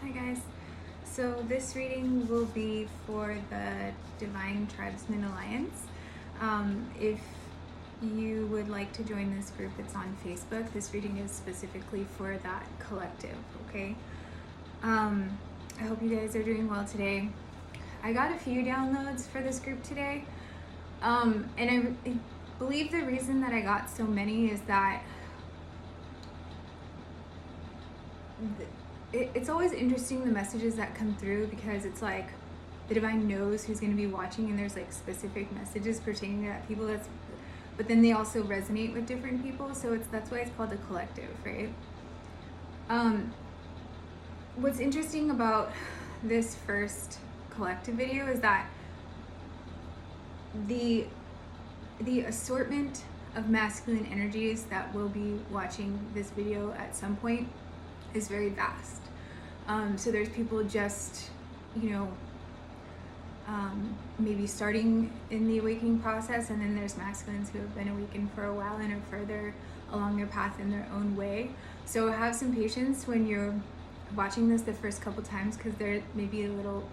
Hi guys. So this reading will be for the Divine Tribesman Alliance. If you would like to join this group, it's on Facebook. This reading is specifically for that collective, okay? I hope you guys are doing well today. I got a few downloads for this group today. And I believe the reason that I got so many is that it's always interesting the messages that come through, because it's like the divine knows who's going to be watching, and there's like specific messages pertaining to that people, but then they also resonate with different people, so that's why it's called a collective, right? What's interesting about this first collective video is that the assortment of masculine energies that will be watching this video at some point is very vast. So there's people just, maybe starting in the awakening process, and then there's masculines who have been awakened for a while and are further along their path in their own way. So have some patience when you're watching this the first couple times, because there may be a little,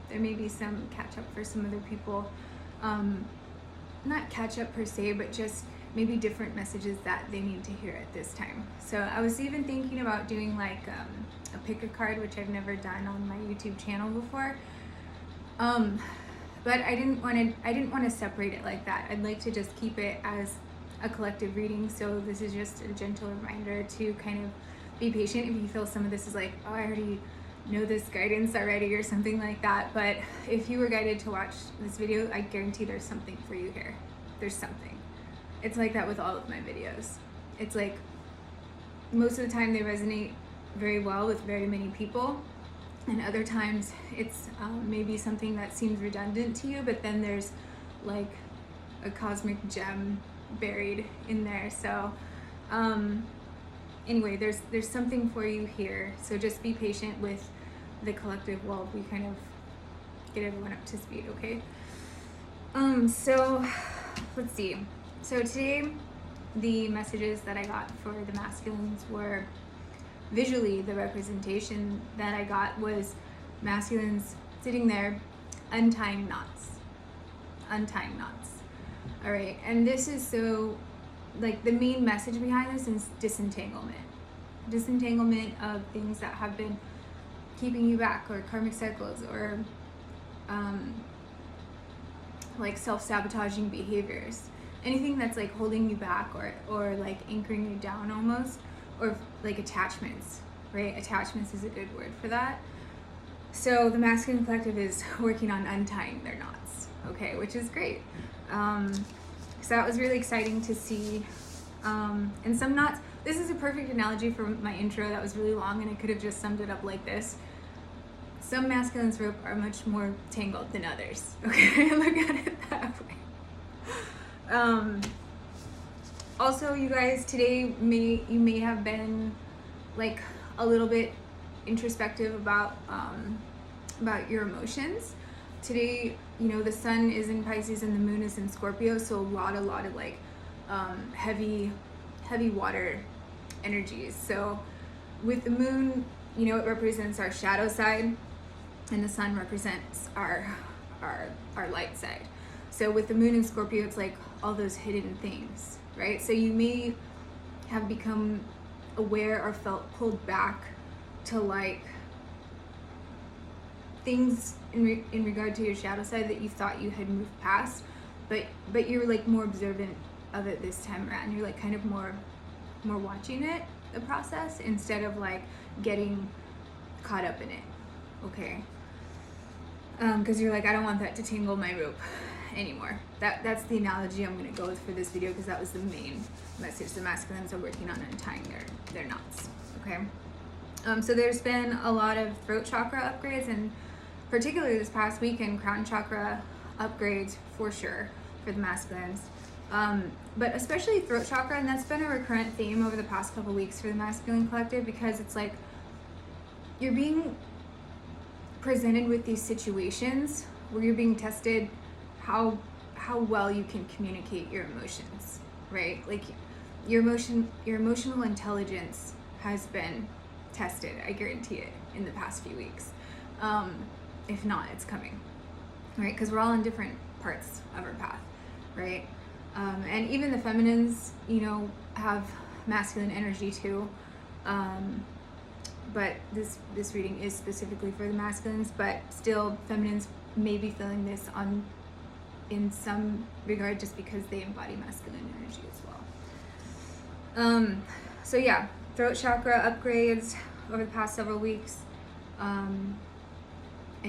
there may be some catch up for some other people. Not catch up per se, but just maybe different messages that they need to hear at this time. So I was even thinking about doing like a pick a card, which I've never done on my YouTube channel before. But I didn't want to separate it like that. I'd like to just keep it as a collective reading. So this is just a gentle reminder to kind of be patient if you feel some of this is like, oh, I already know this guidance already or something like that. But if you were guided to watch this video, I guarantee there's something for you here. There's something. It's like that with all of my videos. It's like most of the time they resonate very well with very many people, and other times it's maybe something that seems redundant to you, but then there's like a cosmic gem buried in there. So anyway, there's something for you here. So just be patient with the collective while we kind of get everyone up to speed, okay? So let's see. So today, the messages that I got for the masculines were visually, the representation that I got was masculines sitting there untying knots. Untying knots. All right, and this is so, like, the main message behind this is disentanglement. Disentanglement of things that have been keeping you back, or karmic cycles, or like self-sabotaging behaviors. Anything that's like holding you back, or like anchoring you down almost, or like attachments, right? Attachments is a good word for that. So the masculine collective is working on untying their knots, okay, which is great. So that was really exciting to see. And some knots, this is a perfect analogy for my intro that was really long, and I could have just summed it up like this. Some masculines rope are much more tangled than others, okay? Look at it that way. Also, you guys, today you may have been like a little bit introspective about your emotions. Today, the sun is in Pisces and the moon is in Scorpio, so a lot of like heavy water energies. So with the moon, it represents our shadow side, and the sun represents our light side. So with the moon in Scorpio, it's like all those hidden things, right? So you may have become aware or felt pulled back to like things in regard to your shadow side that you thought you had moved past, but you're like more observant of it this time around. You're like kind of more watching it, the process, instead of like getting caught up in it, okay? Because you're like, I don't want that to tangle my rope anymore. That's the analogy I'm going to go with for this video, because that was the main message. The masculines are working on untying their knots, okay? So there's been a lot of throat chakra upgrades, and particularly this past weekend, crown chakra upgrades for sure for the masculines. But especially throat chakra, and that's been a recurrent theme over the past couple weeks for the masculine collective, because it's like you're being presented with these situations where you're being tested how well you can communicate your emotions, right? Like your emotional intelligence has been tested, I guarantee it, in the past few weeks. If not, it's coming, right? Because we're all in different parts of our path, right? And even the feminines, you know, have masculine energy too. But this reading is specifically for the masculines, but still feminines may be feeling this in some regard just because they embody masculine energy as well. So yeah, throat chakra upgrades over the past several weeks. And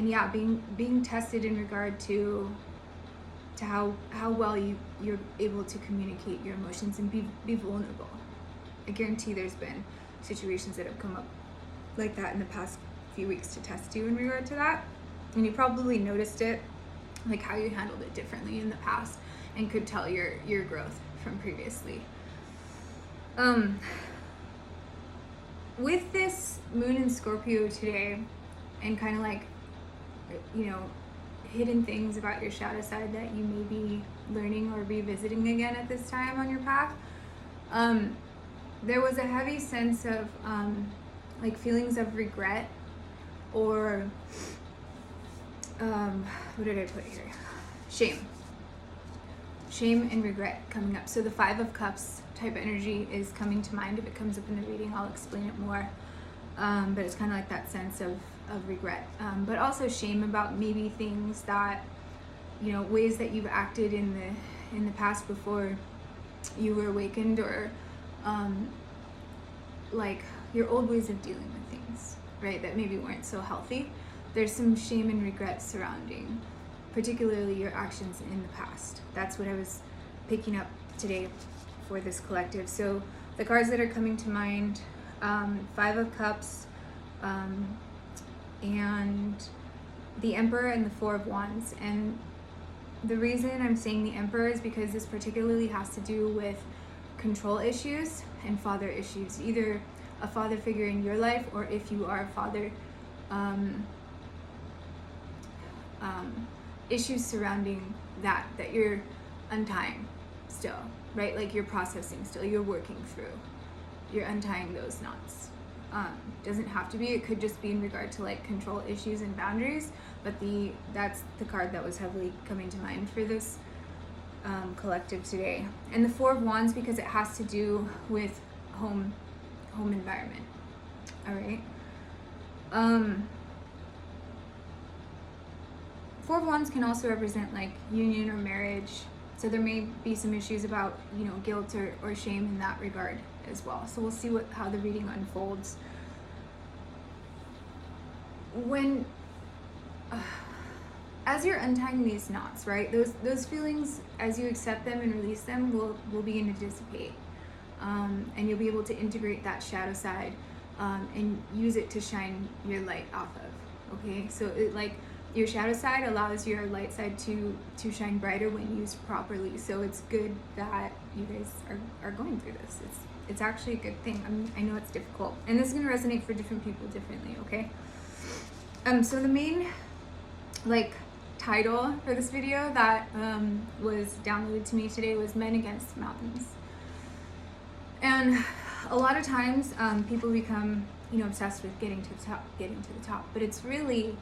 yeah, being tested in regard to how well you're able to communicate your emotions and be vulnerable. I guarantee there's been situations that have come up like that in the past few weeks to test you in regard to that. And you probably noticed it, like how you handled it differently in the past, and could tell your growth from previously. With this moon in Scorpio today, and kind of like, you know, hidden things about your shadow side that you may be learning or revisiting again at this time on your path, there was a heavy sense of like feelings of regret, or what did I put here? Shame and regret coming up. So the 5 of Cups type energy is coming to mind. If it comes up in the reading, I'll explain it more. But it's kind of like that sense of regret, but also shame about maybe things that, you know, ways that you've acted in the past before you were awakened, or like your old ways of dealing with things, right, that maybe weren't so healthy. There's some shame and regret surrounding particularly your actions in the past. That's what I was picking up today for this collective. So the cards that are coming to mind, 5 of Cups, and the Emperor and the 4 of Wands. And the reason I'm saying the Emperor is because this particularly has to do with control issues and father issues, either a father figure in your life, or if you are a father, issues surrounding that you're untying still, right? Like you're processing still, you're working through, you're untying those knots. Doesn't have to be, it could just be in regard to like control issues and boundaries, but that's the card that was heavily coming to mind for this collective today. And the 4 of Wands, because it has to do with home environment. All right. 4 of Wands can also represent like union or marriage. So there may be some issues about, you know, guilt or shame in that regard as well. So we'll see how the reading unfolds. When, as you're untying these knots, right, those feelings, as you accept them and release them, will begin to dissipate. And you'll be able to integrate that shadow side and use it to shine your light off of, okay? So it, like, your shadow side allows your light side to shine brighter when used properly. So it's good that you guys are going through this. It's actually a good thing. I know it's difficult, and this is going to resonate for different people differently, okay? So the main like title for this video that was downloaded to me today was Men Against Mountains. And a lot of times people become, you know, obsessed with getting to the top, but it's really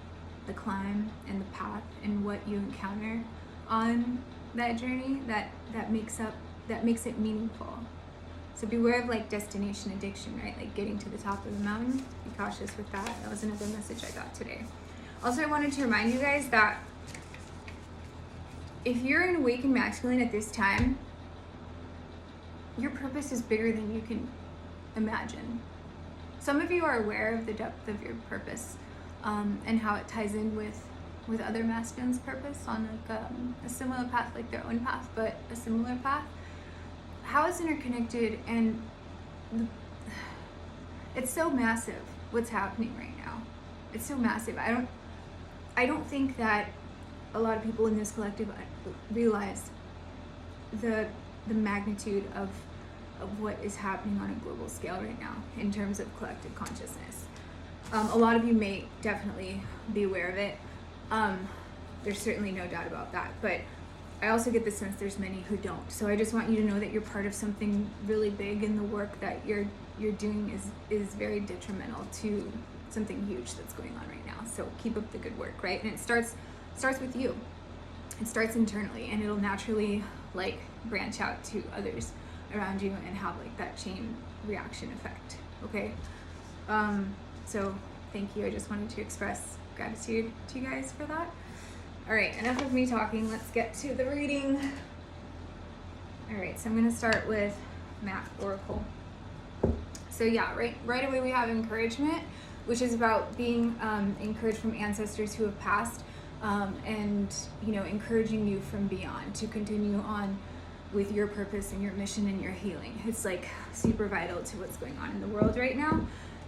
the climb and the path and what you encounter on that journey that makes it meaningful. So beware of like destination addiction, right? Like getting to the top of the mountain. Be cautious with that. That was another message I got today. Also, I wanted to remind you guys that if you're an awakened masculine at this time, your purpose is bigger than you can imagine. Some of you are aware of the depth of your purpose, and how it ties in with other masculines' purpose on like a similar path, like their own path, but a similar path. How it's interconnected, and it's so massive what's happening right now. It's so massive. I don't think that a lot of people in this collective realize the magnitude of what is happening on a global scale right now in terms of collective consciousness. A lot of you may definitely be aware of it. There's certainly no doubt about that. But I also get the sense there's many who don't. So I just want you to know that you're part of something really big, and the work that you're doing is very detrimental to something huge that's going on right now. So keep up the good work, right? And it starts with you. It starts internally, and it'll naturally like branch out to others around you and have like that chain reaction effect. Okay. So thank you. I just wanted to express gratitude to you guys for that. All right, enough of me talking. Let's get to the reading. All right, so I'm going to start with Math Oracle. So yeah, right away we have encouragement, which is about being encouraged from ancestors who have passed, and encouraging you from beyond to continue on with your purpose and your mission and your healing. It's like super vital to what's going on in the world right now.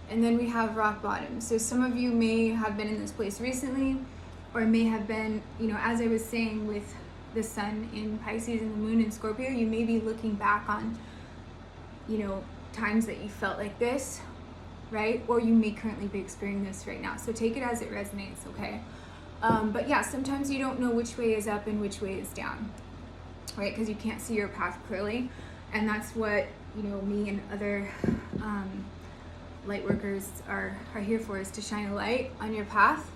And then we have rock bottom. So some of you may have been in this place recently, or may have been, as I was saying, with the sun in Pisces and the moon in Scorpio, you may be looking back on, times that you felt like this, right? Or you may currently be experiencing this right now. So take it as it resonates, okay? But yeah, sometimes you don't know which way is up and which way is down, right? Because you can't see your path clearly. And that's what, me and other light workers are here for, is to shine a light on your path.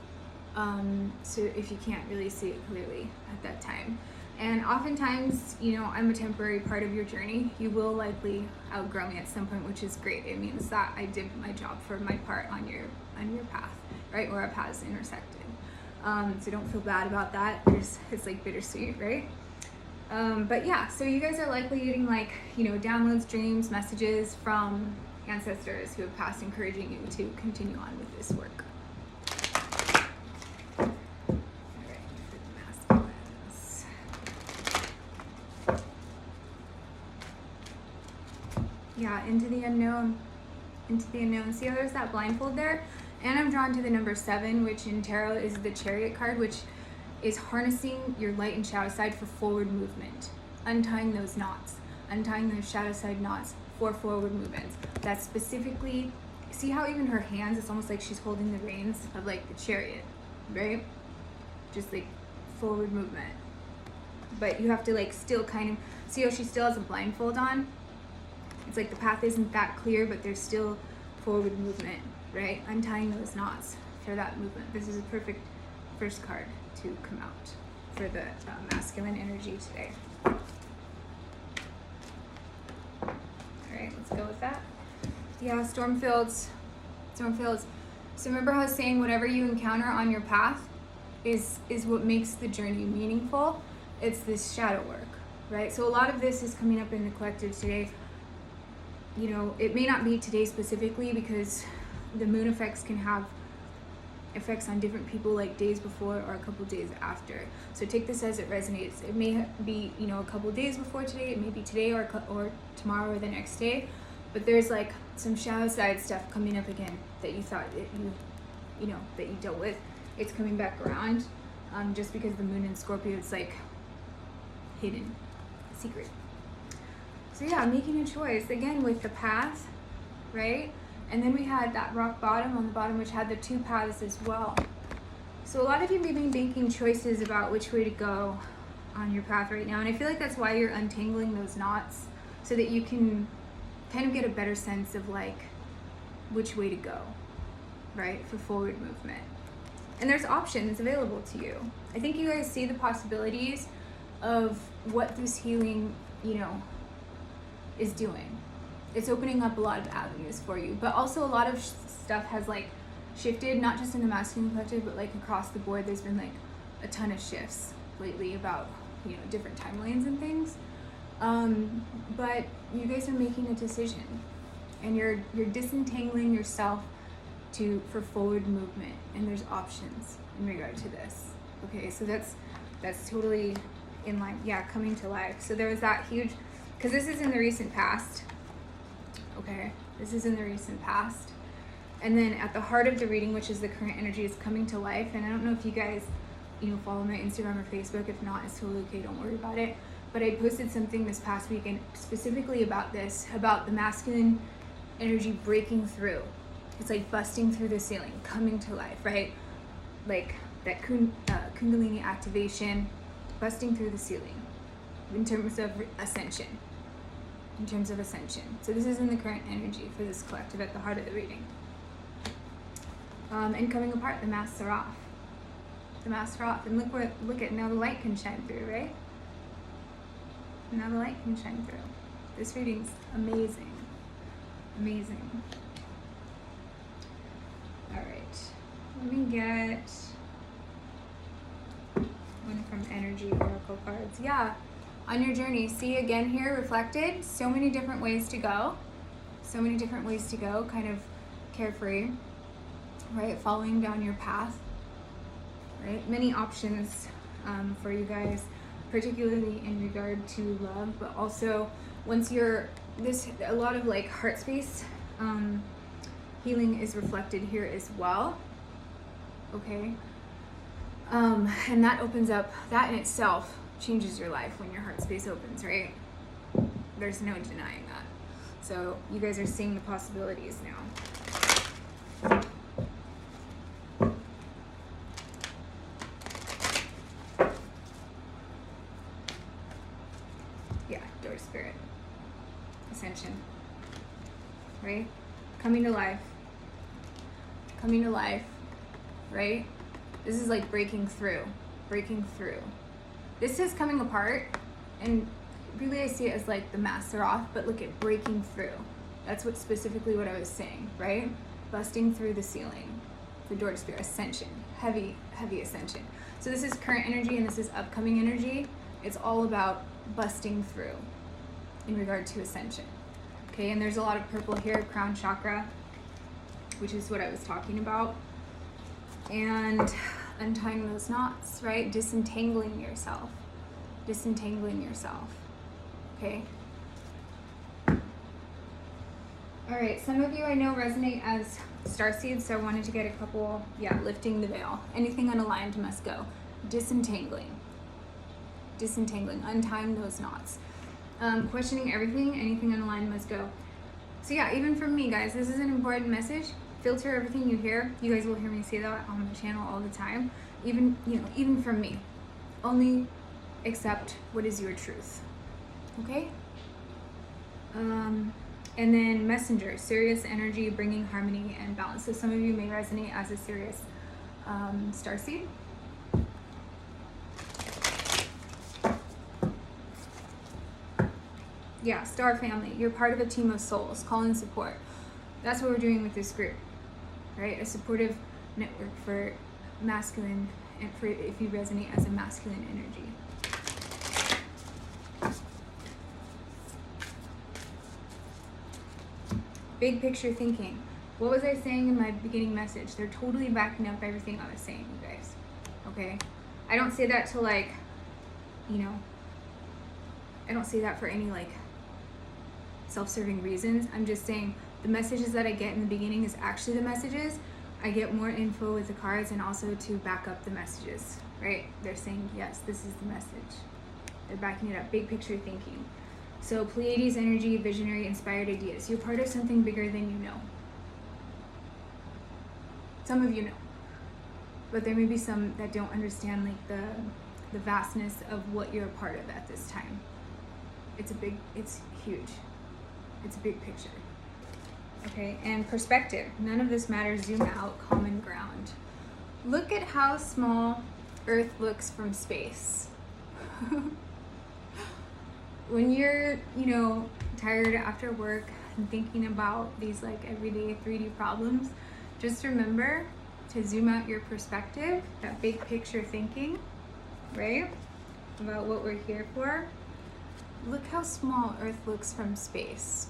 So if you can't really see it clearly at that time. And oftentimes, I'm a temporary part of your journey. You will likely outgrow me at some point, which is great. It means that I did my job for my part on your path, right? Or our paths intersected. So don't feel bad about that. It's like bittersweet, right? But yeah, so you guys are likely getting downloads, dreams, messages from ancestors who have passed, encouraging you to continue on with this work. Yeah, into the unknown. See how there's that blindfold there? And I'm drawn to the number 7, which in tarot is the Chariot card, which is harnessing your light and shadow side for forward movement. Untying those knots. Untying those shadow side knots for forward movements. That's specifically, see how even her hands, it's almost like she's holding the reins of the Chariot, right? Just forward movement. But you have to still kind of, see how she still has a blindfold on? It's the path isn't that clear, but there's still forward movement, right? Untying those knots for that movement. This is a perfect first card to come out for the masculine energy today. All right, let's go with that. Yeah, storm fields. So remember how I was saying whatever you encounter on your path is what makes the journey meaningful. It's this shadow work, right? So a lot of this is coming up in the collective today. It may not be today specifically, because the moon effects can have effects on different people days before or a couple days after. So take this as it resonates. It may be, a couple days before today, it may be today or tomorrow or the next day, but there's some shadow side stuff coming up again that you thought that that you dealt with. It's coming back around, just because the moon in Scorpio, it's hidden, secret. So yeah, making a choice, again, with the path, right? And then we had that rock bottom on the bottom, which had the 2 paths as well. So a lot of you may be making choices about which way to go on your path right now. And I feel like that's why you're untangling those knots, so that you can kind of get a better sense of which way to go, right? For forward movement. And there's options available to you. I think you guys see the possibilities of what this healing, is doing. It's opening up a lot of avenues for you, but also a lot of stuff has shifted, not just in the masculine collective, but across the board. There's been a ton of shifts lately about different timelines and things. But you guys are making a decision, and you're disentangling yourself for forward movement, and there's options in regard to this. Okay, so that's totally in line. Yeah, coming to life. So there was that huge, because this is in the recent past. Okay, this is in the recent past. And then at the heart of the reading, which is the current energy, is coming to life. And I don't know if you guys, follow my Instagram or Facebook. If not, it's totally okay. Don't worry about it. But I posted something this past weekend specifically about this, about the masculine energy breaking through. It's busting through the ceiling, coming to life, right? That Kundalini activation, busting through the ceiling. in terms of ascension. In terms of ascension. So this is in the current energy for this collective at the heart of the reading. And coming apart, the masks are off. The masks are off. And look at now the light can shine through, right? Now the light can shine through. This reading's amazing. Amazing. Alright. Let me get one from Energy Oracle cards. Yeah. On your journey, see again here reflected, so many different ways to go. So many different ways to go, kind of carefree, right? Following down your path, right? Many options for you guys, particularly in regard to love, but also once you're, a lot of like heart space healing is reflected here as well, okay? And that opens up, that in itself changes your life when your heart space opens, right? There's no denying that. So you guys are seeing the possibilities now. Yeah, door spirit. Ascension. Right? Coming to life. Coming to life. Right? This is like breaking through. Breaking through. This is coming apart, and really I see it as like the masks are off, but look at breaking through. That's what specifically what I was saying, right? Busting through the ceiling. The door to spirit, ascension, heavy, heavy ascension. So this is current energy and this is upcoming energy. It's all about busting through in regard to ascension. Okay, and there's a lot of purple here, crown chakra, which is what I was talking about. And untying those knots, right? Disentangling yourself. Disentangling yourself. Okay? Alright, some of you I know resonate as starseeds, so I wanted to get a couple, lifting the veil. Anything unaligned must go. Disentangling. Disentangling. Untying those knots. Questioning everything, anything unaligned must go. So yeah, even from me, guys, this is an important message. Filter everything you hear. You guys will hear me say that on the channel all the time. Even from me. Only accept what is your truth. Okay? And then messenger, Sirius energy, bringing harmony and balance. So some of you may resonate as a Sirius starseed. Yeah, star family. You're part of a team of souls. Call in support. That's what we're doing with this group, right? A supportive network for masculine, and for if you resonate as a masculine energy. Big picture thinking. What was I saying in my beginning message? They're totally backing up everything I was saying, you guys. Okay? I don't say that to like, I don't say that for any like self-serving reasons. I'm just saying the messages that I get in the beginning is actually the messages. I get more info with the cards and also to back up the messages, right? They're saying, yes, this is the message. They're backing it up. Big picture thinking. So Pleiades energy, visionary, inspired ideas. You're part of something bigger than you know. Some of you know. But there may be some that don't understand like the vastness of what you're a part of at this time. It's huge. It's a big picture. Okay, and perspective. None of this matters. Zoom out, common ground. Look at how small Earth looks from space. When you're, tired after work and thinking about these like everyday 3D problems, just remember to zoom out your perspective, that big picture thinking, right? About what we're here for. Look how small Earth looks from space.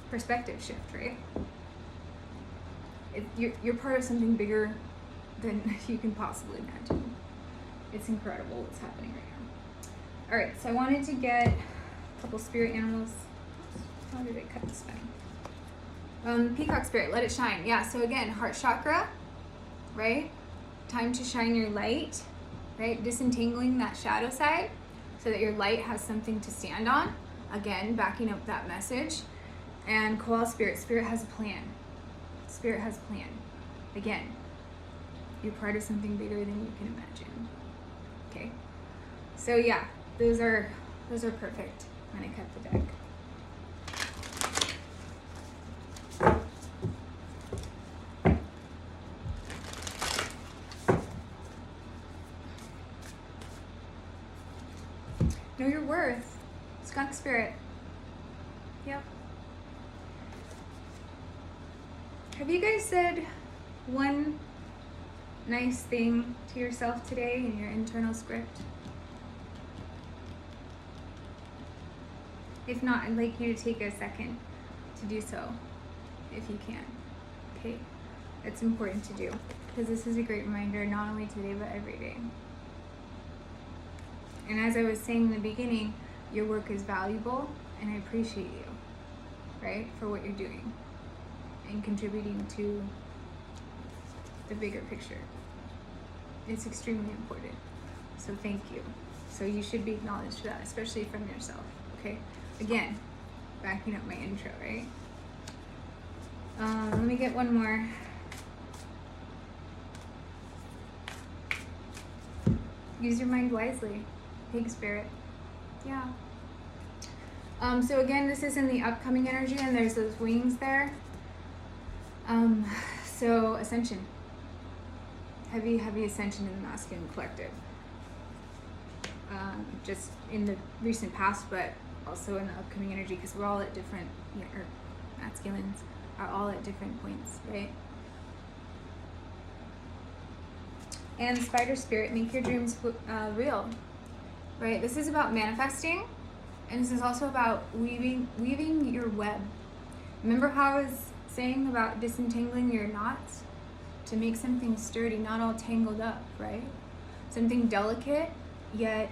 Perspective shift, right? You're part of something bigger than you can possibly imagine. It's incredible what's happening right now. All right, so I wanted to get a couple spirit animals. How did I cut this down? Peacock spirit, let it shine. Yeah, so again, heart chakra, right? Time to shine your light, right? Disentangling that shadow side so that your light has something to stand on. Again, backing up that message. And koala spirit, spirit has a plan. Spirit has a plan. Again, You're part of something bigger than you can imagine. Okay? So yeah, those are perfect when I cut the deck. Know your worth. Skunk spirit. Yep. Have you guys said one nice thing to yourself today in your internal script? If not, I'd like you to take a second to do so, if you can. Okay? It's important to do, because this is a great reminder, not only today, but every day. And as I was saying in the beginning, your work is valuable, and I appreciate you, right, for what you're doing and contributing to the bigger picture. It's extremely important. So thank you. So you should be acknowledged for that, especially from yourself, okay? Again, backing up my intro, right? Let me get one more. Use your mind wisely. Pig spirit. Yeah. So again, this is in the upcoming energy, and there's those wings there. So ascension. Heavy ascension in the masculine collective. Just in the recent past, but also in the upcoming energy, because we're all at different, or masculines are all at different points, right? And spider spirit, make your dreams real, right? This is about manifesting, and this is also about weaving your web. Remember how I was saying about disentangling your knots to make something sturdy, not all tangled up, right? Something delicate, yet,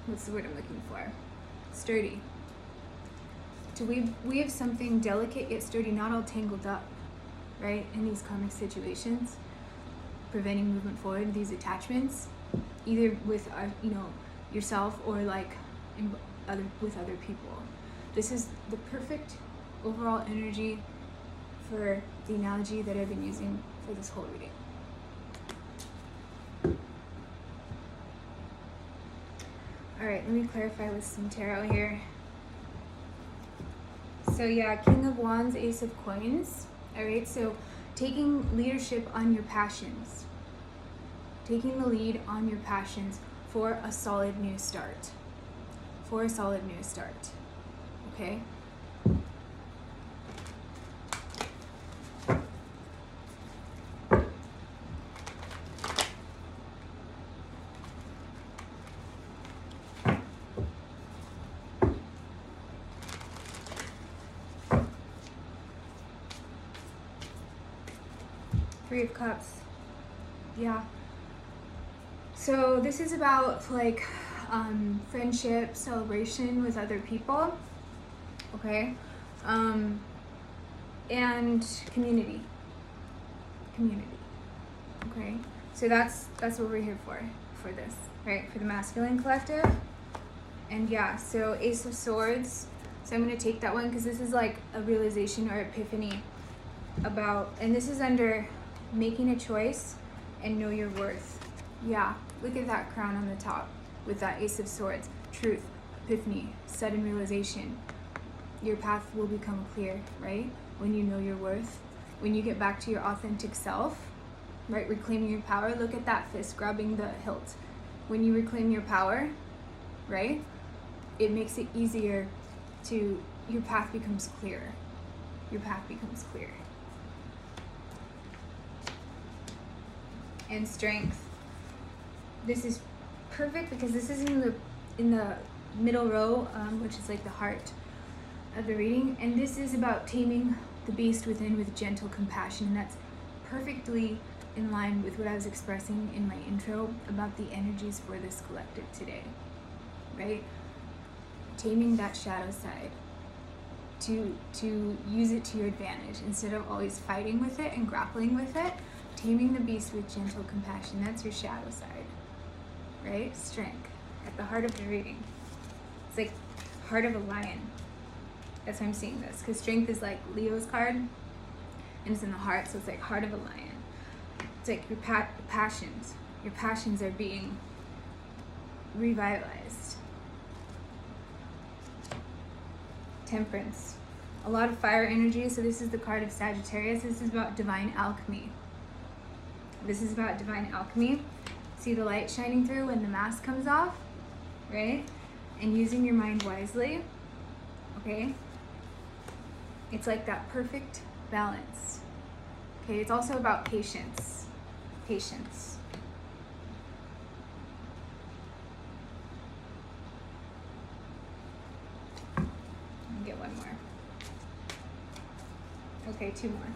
what's the word I'm looking for? Sturdy. To weave something delicate yet sturdy, not all tangled up, right? In these karmic situations, preventing movement forward, these attachments, either with yourself or like with other people. This is the perfect overall energy for the analogy that I've been using for this whole reading. All right, let me clarify with some tarot here. So yeah, King of Wands, Ace of Coins. All right, so taking leadership on your passions. Taking the lead on your passions for a solid new start. For a solid new start. Okay? Three of Cups. Yeah. So this is about like friendship, celebration with other people. Okay. And community. Okay. So that's what we're here for this, right? For the masculine collective. And yeah, so Ace of Swords. So I'm going to take that one because this is like a realization or epiphany about, and this is under making a choice and know your worth. Yeah, look at that crown on the top with that Ace of Swords. Truth, epiphany, sudden realization. Your path will become clear, right? When you know your worth, when you get back to your authentic self, right? Reclaiming your power. Look at that fist grabbing the hilt. When you reclaim your power, right? It makes it easier to, your path becomes clear. Your path becomes clear. And strength. This is perfect because this is in the middle row, which is like the heart of the reading, and this is about taming the beast within with gentle compassion, and that's perfectly in line with what I was expressing in my intro about the energies for this collective today, right? Taming that shadow side to use it to your advantage instead of always fighting with it and grappling with it. Taming the beast with gentle compassion, that's your shadow side, right? Strength, at the heart of the reading. It's like heart of a lion. That's why I'm seeing this, because strength is like Leo's card, and it's in the heart, so it's like heart of a lion. It's like your passions are being revitalized. Temperance, a lot of fire energy. So this is the card of Sagittarius. This is about divine alchemy. This is about divine alchemy. See the light shining through when the mask comes off, right? And using your mind wisely, okay? It's like that perfect balance. Okay, it's also about patience. Patience. Let me get one more. Okay, two more.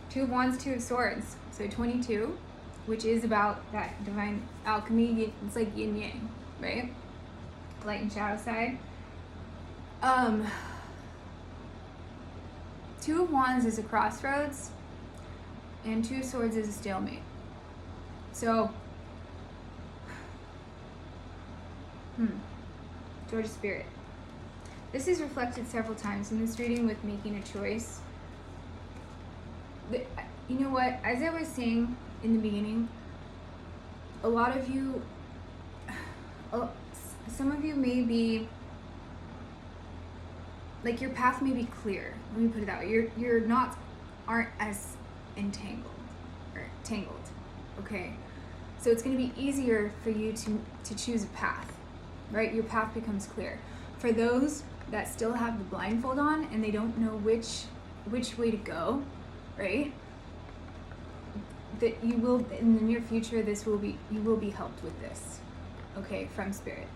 Two of Wands, Two of Swords. So 22, which is about that divine alchemy. It's like yin yang, right? Light and shadow side. Two of Wands is a crossroads, and Two of Swords is a stalemate. So, George of Spirit. This is reflected several times in this reading with making a choice. You know what? As I was saying in the beginning, a lot of you, some of you may be, like your path may be clear. Let me put it that way. You're not, aren't as entangled or tangled. Okay, so it's going to be easier for you to choose a path, right? Your path becomes clear. For those that still have the blindfold on and they don't know which way to go, right? That you will, in the near future, you will be helped with this, okay, from Spirit.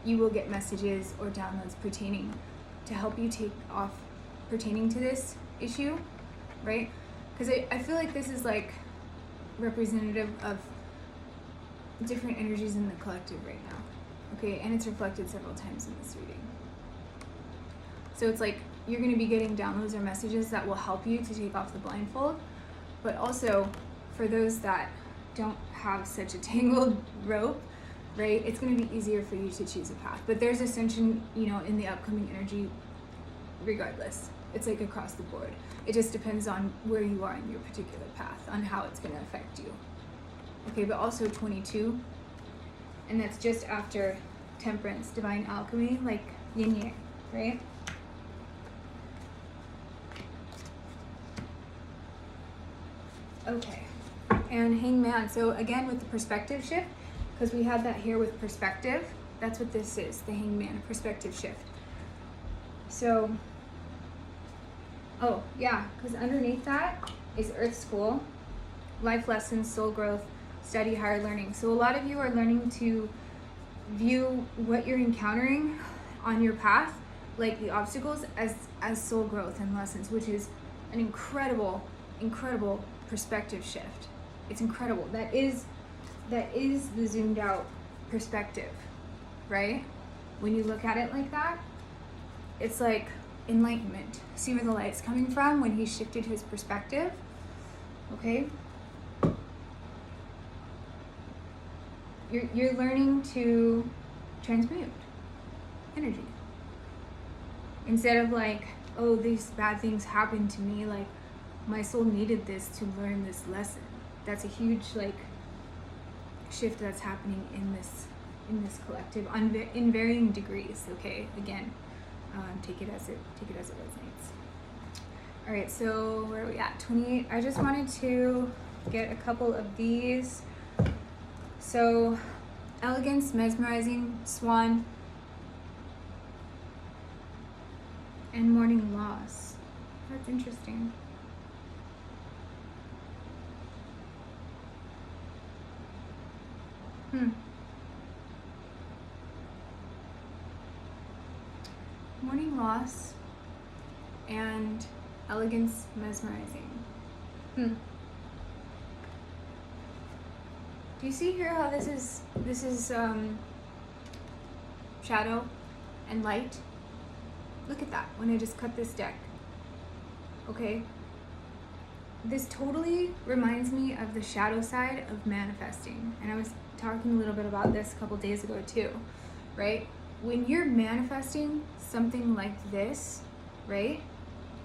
You will get messages or downloads pertaining to help you take off pertaining to this issue, right? Because I feel like this is like representative of different energies in the collective right now, okay? And it's reflected several times in this reading. So it's like you're going to be getting downloads or messages that will help you to take off the blindfold, but also for those that don't have such a tangled rope, right, it's going to be easier for you to choose a path. But there's ascension, you know, in the upcoming energy regardless. It's like across the board. It just depends on where you are in your particular path, on how it's going to affect you. Okay, but also 22, and that's just after Temperance, divine alchemy, like yin yang, right? Okay, and Hangman. So again, with the perspective shift, because we had that here with perspective, that's what this is, the Hangman, a perspective shift. So, oh yeah, because underneath that is Earth School, life lessons, soul growth, study, higher learning. So a lot of you are learning to view what you're encountering on your path, like the obstacles, as soul growth and lessons, which is an incredible perspective shift. It's incredible. That is the zoomed out perspective, right? When you look at it like that, it's like enlightenment. See where the light's coming from when he shifted his perspective? Okay? You're learning to transmute energy. Instead of like, oh, these bad things happened to me, like my soul needed this to learn this lesson. That's a huge like shift that's happening in this collective in varying degrees. Okay, again, take it as it resonates. All right, so where are we at? 28. I just wanted to get a couple of these. So, elegance, mesmerizing, swan, and mourning loss. That's interesting. Mourning loss and elegance, mesmerizing. Do you see here how this is shadow and light? Look at that when I just cut this deck. Okay, this totally reminds me of the shadow side of manifesting, and I was talking a little bit about this a couple days ago too, right? When you're manifesting something like this, right,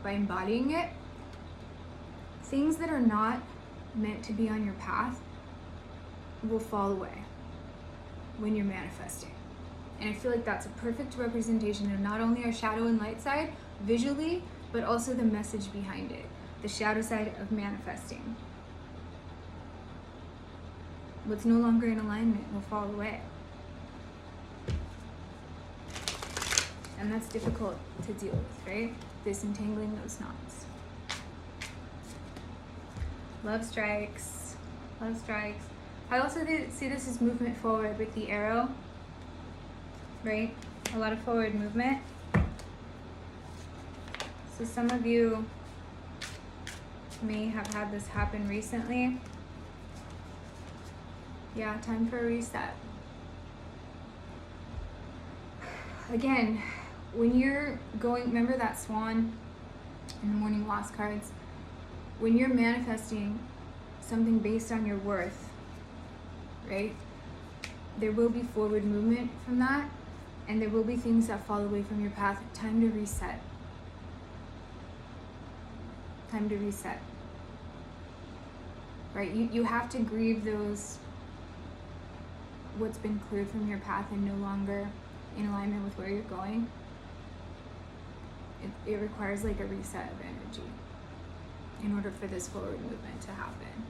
by embodying it, things that are not meant to be on your path will fall away when you're manifesting. And I feel like that's a perfect representation of not only our shadow and light side visually, but also the message behind it, the shadow side of manifesting. What's no longer in alignment will fall away. And that's difficult to deal with, right? Disentangling those knots. Love strikes. Love strikes. I also see this as movement forward with the arrow, right? A lot of forward movement. So some of you may have had this happen recently. Yeah, time for a reset. Again, when you're going, remember that swan in the morning lost cards? When you're manifesting something based on your worth, right? There will be forward movement from that, and there will be things that fall away from your path. Time to reset. Time to reset. Right? You have to grieve those, what's been cleared from your path and no longer in alignment with where you're going. It requires like a reset of energy in order for this forward movement to happen.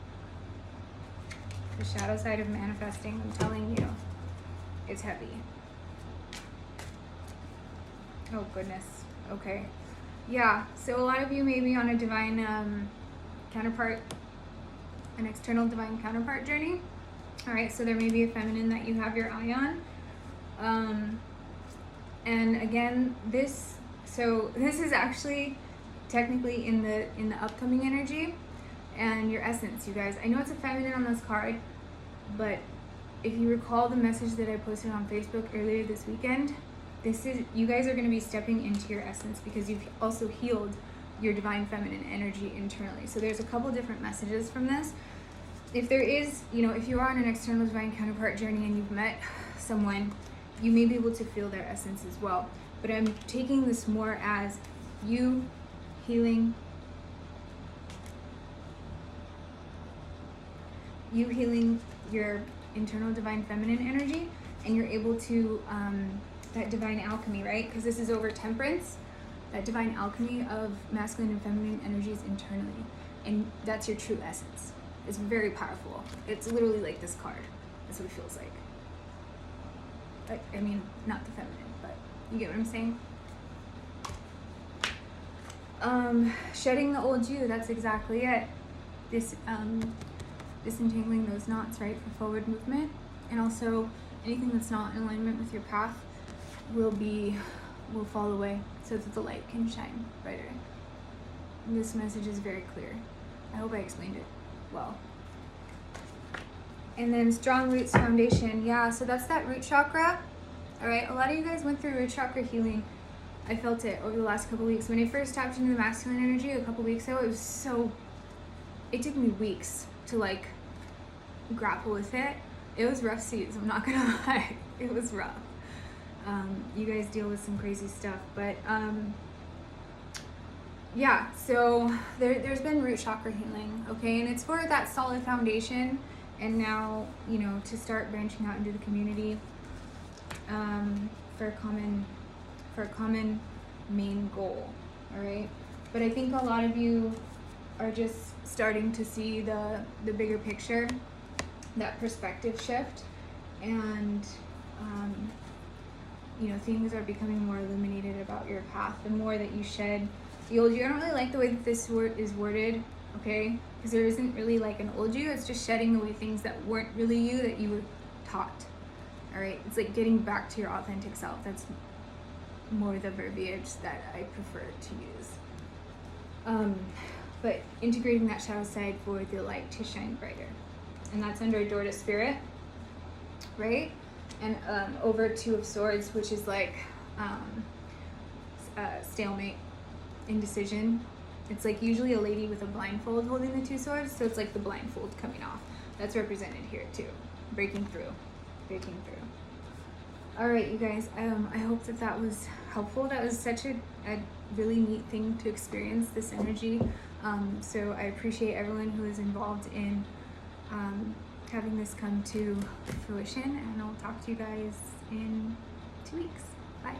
The shadow side of manifesting, I'm telling you, it's heavy. Oh goodness. Okay. Yeah, so a lot of you may be on a divine counterpart, an external divine counterpart journey. All right, so there may be a feminine that you have your eye on. And again, this is actually technically in the upcoming energy and your essence, you guys. I know it's a feminine on this card, but if you recall the message that I posted on Facebook earlier this weekend, you guys are going to be stepping into your essence because you've also healed your divine feminine energy internally. So there's a couple different messages from this. If there is, if you are on an external divine counterpart journey and you've met someone, you may be able to feel their essence as well. But I'm taking this more as you healing your internal divine feminine energy, and you're able to that divine alchemy, right? Because this is over temperance, that divine alchemy of masculine and feminine energies internally, and that's your true essence. It's very powerful. It's literally like this card. That's what it feels like. I mean, not the feminine, but you get what I'm saying? Shedding the old you, that's exactly it. Disentangling those knots, right, for forward movement. And also anything that's not in alignment with your path will fall away so that the light can shine brighter. And this message is very clear. I hope I explained it well. And then strong roots foundation. Yeah, so that's that root chakra. All right, a lot of you guys went through root chakra healing. I felt it over the last couple weeks. When I first tapped into the masculine energy a couple weeks ago, it took me weeks to like grapple with it. It was rough seas, I'm not gonna lie. It was rough. You guys deal with some crazy stuff, but yeah, so there's been root chakra healing, okay? And it's for that solid foundation, and now, to start branching out into the community for a common main goal, all right? But I think a lot of you are just starting to see the bigger picture, that perspective shift, and things are becoming more illuminated about your path. The more that you shed the old you. I don't really like the way that this word is worded, okay? Because there isn't really like an old you. It's just shedding away things that weren't really you, that you were taught, all right? It's like getting back to your authentic self. That's more the verbiage that I prefer to use. But integrating that shadow side for the light to shine brighter. And that's under door to spirit, right? And over Two of Swords, which is like stalemate, indecision. It's like usually a lady with a blindfold holding the two swords, so it's like the blindfold coming off. That's represented here too. Breaking through. All right, you guys, I hope that was helpful. That was such a a really neat thing to experience, this energy. So I appreciate everyone who is involved in having this come to fruition, and I'll talk to you guys in 2 weeks. Bye.